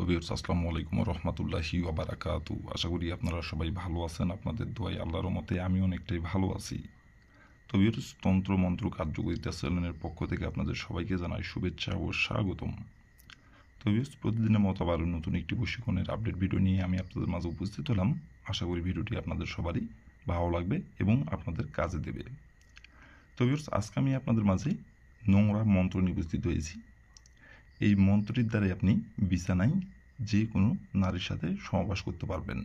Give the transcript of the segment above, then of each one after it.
Viewers আসসালামু আলাইকুম ওয়া রাহমাতুল্লাহি ওয়া বারাকাতু। আশা করি আপনারা সবাই ভালো আছেন। আপনাদের দোয়ায় আল্লাহর রহমতে আমি অনেকটাই ভালো আছি। তো ভিউয়ার্স তন্ত্র মন্ত্র কার্যকরিতা চ্যানেলের পক্ষ থেকে আপনাদের সবাইকে জানাই শুভেচ্ছা ও স্বাগতম। তো ভিউয়ার্স প্রতিদিনের মতো আবার নতুন একটি প্রশিক্ষণের আপডেট ভিডিও নিয়ে আমি আপনাদের মাঝে উপস্থিত হলাম। আশা করি ভিডিওটি আপনাদের সবারই ভালো লাগবে এবং আপনাদের কাজে দেবে। তো ভিউয়ার্স আজকে আমি আপনাদের মাঝে নোংরা মন্ত্র নিয়ে উপস্থিত হয়েছি। এই মন্ত্রটির দ্বারাই আপনি বিছানায় যে কোনো নারীর সাথে সহবাস করতে পারবেন।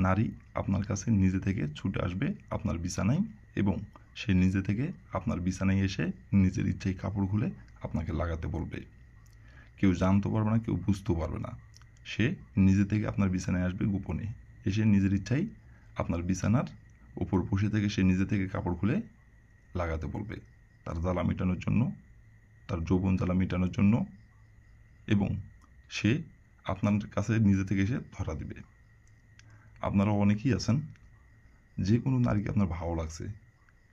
নারী আপনার কাছে নিজে থেকে ছুটে আসবে আপনার বিছানায় এবং সে নিজে থেকে আপনার বিছানায় এসে নিজের ইচ্ছায় কাপড় খুলে আপনাকে লাগাতে বলবে। কেউ জানতে পারবে না, কেউ বুঝতেও পারবে না। সে নিজে থেকে আপনার বিছানায় আসবে গোপনে, এসে নিজের ইচ্ছায় আপনার বিছানার উপর বসে থেকে সে নিজে থেকে কাপড় খুলে লাগাতে বলবে, তার জ্বালা মেটানোর জন্য, তার যৌবন জ্বালা মেটানোর জন্য, এবং সে আপনার কাছে নিজে থেকে এসে ধরা দিবে। আপনারা অনেকেই আছেন, যে কোনো নারীকে আপনার ভালো লাগছে,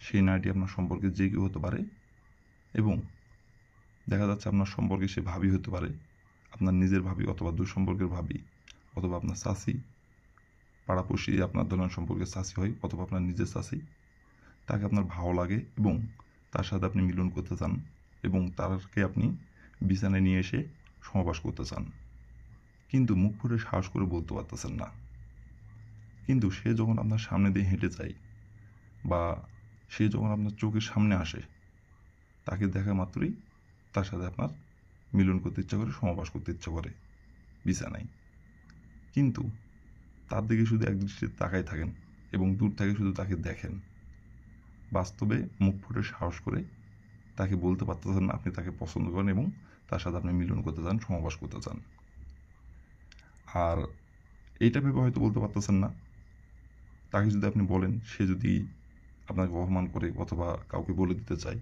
সেই নারীটি আপনার সম্পর্কে যে কেউ হতে পারে এবং দেখা যাচ্ছে আপনার সম্পর্কে সে ভাবি হতে পারে, আপনার নিজের ভাবি অথবা দুঃসম্পর্কের ভাবি অথবা আপনার চাচি, পাড়াপড়শি আপনার ধরনের সম্পর্কে চাচি হয় অথবা আপনার নিজের চাচি। তাকে আপনার ভালো লাগে এবং তার সাথে আপনি মিলন করতে চান এবং তাকে আপনি বিছানায় নিয়ে এসে সহবাস করতে চান, কিন্তু মুখ ফুটে সাহস করে বলতে পারতেছেন না। কিন্তু সে যখন আপনার সামনে দিয়ে হেঁটে যায় বা সে যখন আপনার চোখের সামনে আসে, তাকে দেখা মাত্রই তার সাথে আপনার মিলন করতে ইচ্ছা করে, সহবাস করতে ইচ্ছা করে বিছানায়। কিন্তু তার দিকে শুধু একদৃষ্টিতে তাকাই থাকেন এবং দূর থেকে শুধু তাকে দেখেন। বাস্তবে মুখ ফুটে সাহস করে তাকে বলতে পারতেছেন না আপনি তাকে পছন্দ করেন এবং তার সাথে আপনি মিলন করতে চান, সহবাস করতে চান। আর এইটা ভেবে হয়তো বলতে পারতেছেন না, তাকে যদি আপনি বলেন, সে যদি আপনাকে অপমান করে অথবা কাউকে বলে দিতে চায়,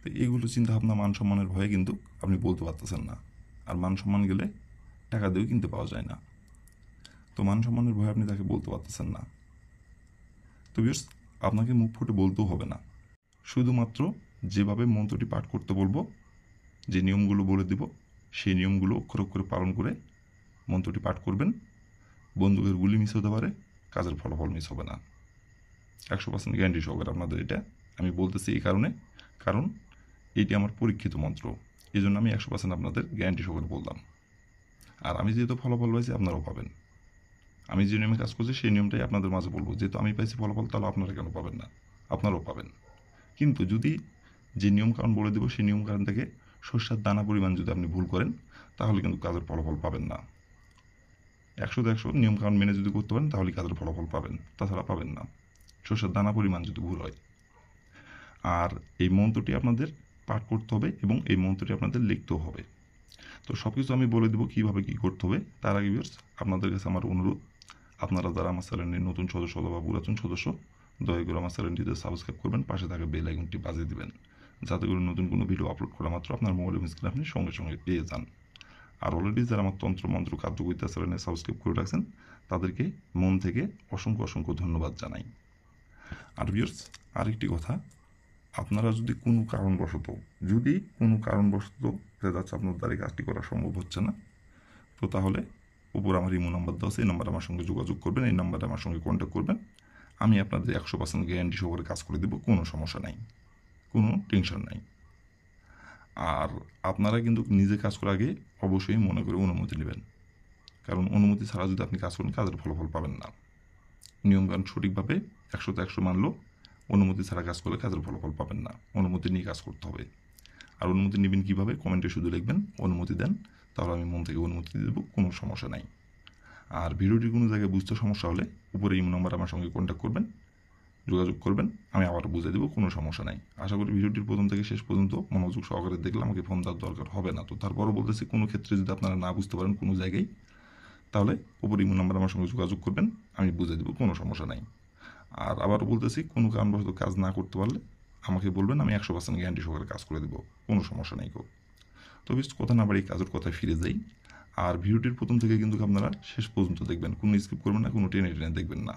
তো এগুলো চিন্তা ভাবনা মান সম্মানের ভয়ে কিন্তু আপনি বলতে পারতেছেন না। আর মান সম্মান গেলে টাকা দিয়েও কিনতে পাওয়া যায় না। তো মান সম্মানের ভয়ে আপনি তাকে বলতে পারতেছেন না। তো ভিউয়ার্স আপনাকে মুখ ফুটে বলতেও হবে না, শুধুমাত্র যেভাবে মন্ত্রটি পাঠ করতে বলবো, যে নিয়মগুলো বলে দিব, সেই নিয়মগুলো অক্ষর অক্ষরে পালন করে মন্ত্রটি পাঠ করবেন। বন্দুকের গুলি মিস হতে পারে, কাজের ফলাফল মিস হবে না। 100% গ্যারান্টি সহকারে আপনাদের এটা আমি বলতেছি এই কারণ এটি আমার পরীক্ষিত মন্ত্র, এই জন্য আমি 100% আপনাদের গ্যারান্টি সহকারে বললাম। আর আমি যেহেতু ফলাফল পাইছি আপনারাও পাবেন। আমি যে নিয়মে কাজ করছি সেই নিয়মটাই আপনাদের মাঝে বলবো। যেহেতু আমি পাইছি ফলাফল, তাহলে আপনারা কেন পাবেন না? আপনারাও পাবেন। কিন্তু যদি যে নিয়মকানুন বলে দেবো সেই নিয়মকানুন থেকে সর্ষার দানা পরিমাণ যদি আপনি ভুল করেন, তাহলে কিন্তু কাজের ফলাফল পাবেন না। 100-100 নিয়মকানুন মেনে যদি করতে পারেন তাহলে কাজের ফলাফল পাবেন, তাছাড়া পাবেন না। সর্ষার দানা পরিমাণ যদি ভুল হয়। আর এই মন্ত্রটি আপনাদের পাঠ করতে হবে এবং এই মন্ত্রটি আপনাদের লিখতেও হবে। তো সব কিছু আমি বলে দেবো কীভাবে কী করতে হবে। তার আগে ভিউয়ার্স আপনাদের কাছে আমার অনুরোধ, আপনারা যারা আমার চ্যানেলের নতুন সদস্য অথবা পুরাতন সদস্য, দয়া করে আমার চ্যানেলটিতে সাবস্ক্রাইব করবেন, পাশে থাকা বেল আইকনটি বাজিয়ে দিবেন, যাতে করে নতুন কোনো ভিডিও আপলোড করা মাত্র আপনার মোবাইল স্ক্রিনে আপনি সঙ্গে সঙ্গে পেয়ে যান। আর অলরেডি যারা আমার তন্ত্র মন্ত্র কার্যকরিতা চ্যানেলে সাবস্ক্রাইব করে রাখছেন, তাদেরকে মন থেকে অসংখ্য অসংখ্য ধন্যবাদ জানাই। আর ভিউয়ার্স আরেকটি কথা, আপনারা যদি কোনো কারণবশত দেখা যাচ্ছে আপনার দ্বারা কাজটি করা সম্ভব হচ্ছে না, তো তাহলে উপর আমার ইমো নাম্বার দেওয়া আছে, এই নাম্বারে আমার সঙ্গে যোগাযোগ করবেন, এই নাম্বারে আমার সঙ্গে কন্ট্যাক্ট করবেন। আমি আপনাদের 100% গ্যারান্টি সহকারে কাজ করে দেবো, কোনো সমস্যা নাই, কোনো টেনশন নাই। আর আপনারা কিন্তু নিজে কাজ করার আগে অবশ্যই মনে করে অনুমতি নেবেন, কারণ অনুমতি ছাড়া যদি আপনি কাজ করেন কাজের ফলাফল পাবেন না। নিয়মকানুন সঠিকভাবে 100-100 মানলেও অনুমতি ছাড়া কাজ করলে কাজের ফলাফল পাবেন না। অনুমতি নিয়ে কাজ করতে হবে। আর অনুমতি নেবেন কীভাবে? কমেন্টে শুধু লিখবেন অনুমতি দেন, তাহলে আমি মন থেকে অনুমতি দিয়ে দেবো, কোনো সমস্যা নাই। আর ভিডিওটি কোনো জায়গায় বুঝতে সমস্যা হলে উপরে ইমো নাম্বার আমার সঙ্গে কন্ট্যাক্ট করবেন, যোগাযোগ করবেন, আমি আবার বুঝিয়ে দেবো, কোনো সমস্যা নাই। আশা করি ভিডিওটির প্রথম থেকে শেষ পর্যন্ত মনোযোগ সহকারে দেখলে আমাকে ফোন দেওয়ার দরকার হবে না। তো তারপরও বলতেছি, কোনো ক্ষেত্রে যদি আপনারা না বুঝতে পারেন কোনো জায়গায়, তাহলে উপরে ইমো নাম্বার আমার সঙ্গে যোগাযোগ করবেন, আমি বুঝিয়ে দেবো, কোনো সমস্যা নাই। আর আবারও বলতেছি, কোনো কারণবশত কাজ না করতে পারলে আমাকে বলবেন, আমি 100% গ্যারান্টি সহকারে কাজ করে দেবো, কোনো সমস্যা নেই। তো বেশ কথা না বাড়ি কাজের কথায় ফিরে যাই। আর ভিডিওটির প্রথম থেকে কিন্তু আপনারা শেষ পর্যন্ত দেখবেন, কোনো স্কিপ করবেন না, কোনো টেনে টেনে দেখবেন না।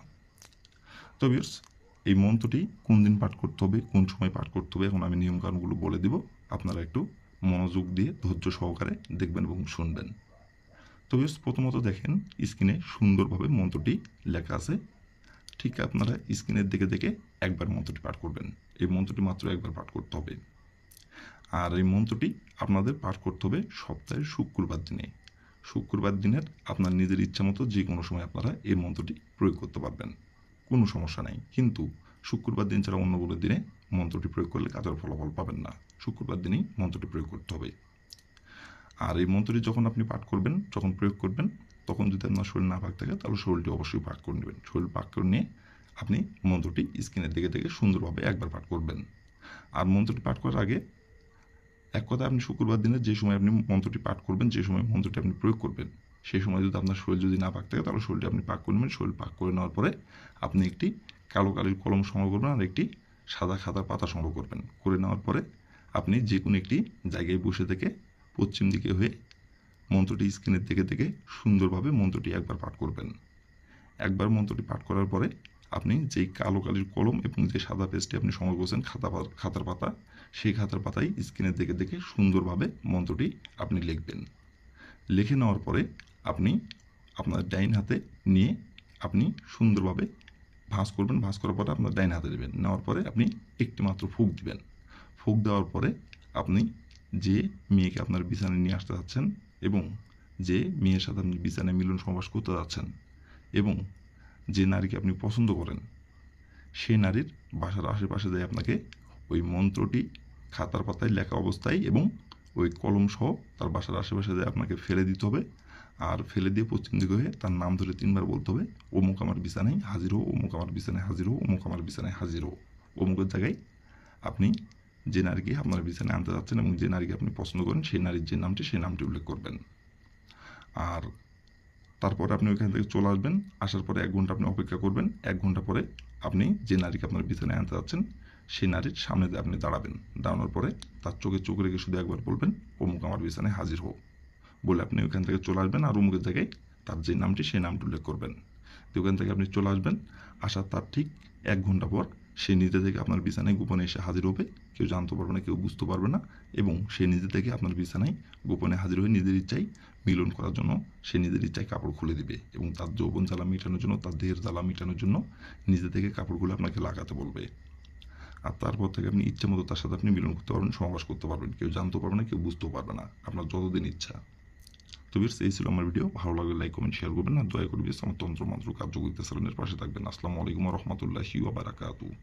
তো ভিউয়ার্স এই মন্ত্রটি কোন দিন পাঠ করতে হবে, কোন সময় পাঠ করতে হবে, এখন আমি নিয়মকানুনগুলো বলে দিব, আপনারা একটু মনোযোগ দিয়ে ধৈর্য সহকারে দেখবেন এবং শুনবেন। তবে প্রথমত দেখেন স্ক্রিনে সুন্দরভাবে মন্ত্রটি লেখা আছে। ঠিক আপনারা স্ক্রিনের দিকে দেখে একবার মন্ত্রটি পাঠ করবেন। এই মন্ত্রটি মাত্র একবার পাঠ করতে হবে। আর এই মন্ত্রটি আপনাদের পাঠ করতে হবে সপ্তাহের শুক্রবার দিনে। শুক্রবার দিনের আপনার নিজের ইচ্ছা মতো যে কোনো সময় আপনারা এই মন্ত্রটি প্রয়োগ করতে পারবেন, কোনো সমস্যা নেই। কিন্তু শুক্রবার দিন ছাড়া অন্য কোনো দিনে মন্ত্রটি প্রয়োগ করলে কাজের ফলাফল পাবেন না। শুক্রবার দিনেই মন্ত্রটি প্রয়োগ করতে হবে। আর এই মন্ত্রটি যখন আপনি পাঠ করবেন, যখন প্রয়োগ করবেন, তখন যদি আপনার শরীর না পাক থাকে তাহলে শরীরটি অবশ্যই পাক করে নেবেন। শরীর পাক করে নিয়ে আপনি মন্ত্রটি স্ক্রিনের দিকে দেখে সুন্দরভাবে একবার পাঠ করবেন। আর মন্ত্রটি পাঠ করার আগে এক কথায় আপনি শুক্রবার দিনে যে সময় আপনি মন্ত্রটি পাঠ করবেন, যে সময় মন্ত্রটি আপনি প্রয়োগ করবেন, সেই সময় যদি আপনার শরীর যদি না পাক থাকে তাহলে শরীরটি আপনি পাক করে নেবেন। শরীর পাক করে নেওয়ার পরে আপনি একটি কালো কালির কলম সংগ্রহ করবেন আর একটি সাদা খাতার পাতা সংগ্রহ করবেন। করে নেওয়ার পরে আপনি যে কোনো একটি জায়গায় বসে থেকে পশ্চিম দিকে হয়ে মন্ত্রটি স্ক্রিনের দিকে দেখে সুন্দরভাবে মন্ত্রটি একবার পাঠ করবেন। একবার মন্ত্রটি পাঠ করার পরে আপনি যেই কালো কালির কলম এবং যে সাদা পেজটি আপনি সংগ্রহ করছেন খাতার পাতা, সেই খাতার পাতায় স্ক্রিনের দিকে দেখে সুন্দরভাবে মন্ত্রটি আপনি লিখবেন। লিখে নেওয়ার পরে আপনি আপনার ডাইন হাতে নিয়ে আপনি সুন্দরভাবে ভাঁজ করবেন। ভাঁজ করার পরে আপনার ডাইন হাতে দেবেন। নেওয়ার পরে আপনি একটি মাত্র ফুঁক দিবেন। ফুঁক দেওয়ার পরে আপনি যে মেয়েকে আপনার বিছানায় নিয়ে আসতে যাচ্ছেন এবং যে মেয়ের সাথে আপনি বিছানায় মিলন সমাবেশ করতে যাচ্ছেন এবং যে নারীকে আপনি পছন্দ করেন, সেই নারীর বাসার আশেপাশে যাই আপনাকে ওই মন্ত্রটি খাতার পাতায় লেখা অবস্থায় এবং ওই কলম সহ তার বাসার আশেপাশে যাই আপনাকে ফেলে দিতে হবে। আর ফেলে দিয়ে পশ্চিম দিকে হয়ে তার নাম ধরে 3 বার বলতে হবে, অমুক আমার বিছানায় হাজির হো, অমুক আমার বিছানায় হাজির হো, অমুক আমার বিছানায় হাজির হো। অমুকের জায়গায় আপনি যে নারীকে আপনার বিছানায় আনতে যাচ্ছেন এবং যে নারীকে আপনি পছন্দ করেন সেই নারীর যে নামটি সেই নামটি উল্লেখ করবেন। আর তারপরে আপনি ওইখান থেকে চলে আসবেন। আসার পরে 1 ঘন্টা আপনি অপেক্ষা করবেন। 1 ঘন্টা পরে আপনি যে নারীকে আপনার বিছানায় আনতে যাচ্ছেন সেই নারীর সামনে দিয়ে আপনি দাঁড়াবেন। দাঁড়ানোর পরে তার চোখে চোখ রেখে শুধু একবার বলবেন, অমুক আমার বিছানায় হাজির হো। বলে আপনি ওইখান থেকে চলে আসবেন আর অমুকের জায়গায় তার যে নামটি সেই নামটি উল্লেখ করবেন। তো ওখান থেকে আপনি চলে আসবেন। আসার তার ঠিক 1 ঘন্টা পর সে নিজে থেকে আপনার বিছানায় গোপনে এসে হাজির হবে। কেউ জানতে পারবে না, কেউ বুঝতে পারবে না এবং সে নিজে থেকে আপনার বিছানায় গোপনে হাজির হয়ে নিজের ইচ্ছায় মিলন করার জন্য সে নিজের ইচ্ছায় কাপড় খুলে দিবে এবং তার যৌবন জ্বালা মেটানোর জন্য, তার দেহের জ্বালা মেটানোর জন্য নিজে থেকে কাপড়গুলো আপনাকে লাগাতে বলবে। আর তারপর থেকে আপনি ইচ্ছা মতো তার সাথে আপনি মিলন করতে পারবেন, সহবাস করতে পারবেন। কেউ জানতে পারবে না, কেউ বুঝতেও পারবে না, আপনার যতদিন ইচ্ছা। তো ভিউয়ার্স, এই ছিল আমার ভিডিও। ভালো লাগলে লাইক কমেন্ট শেয়ার করবেন আর দয়া করে আমার তন্ত্র মন্ত্র কার্যকরিতা চ্যানেলের পাশে থাকবেন। আসসালামু আলাইকুম ওয়া রাহমাতুল্লাহি ওয়া বারাকাতুহু।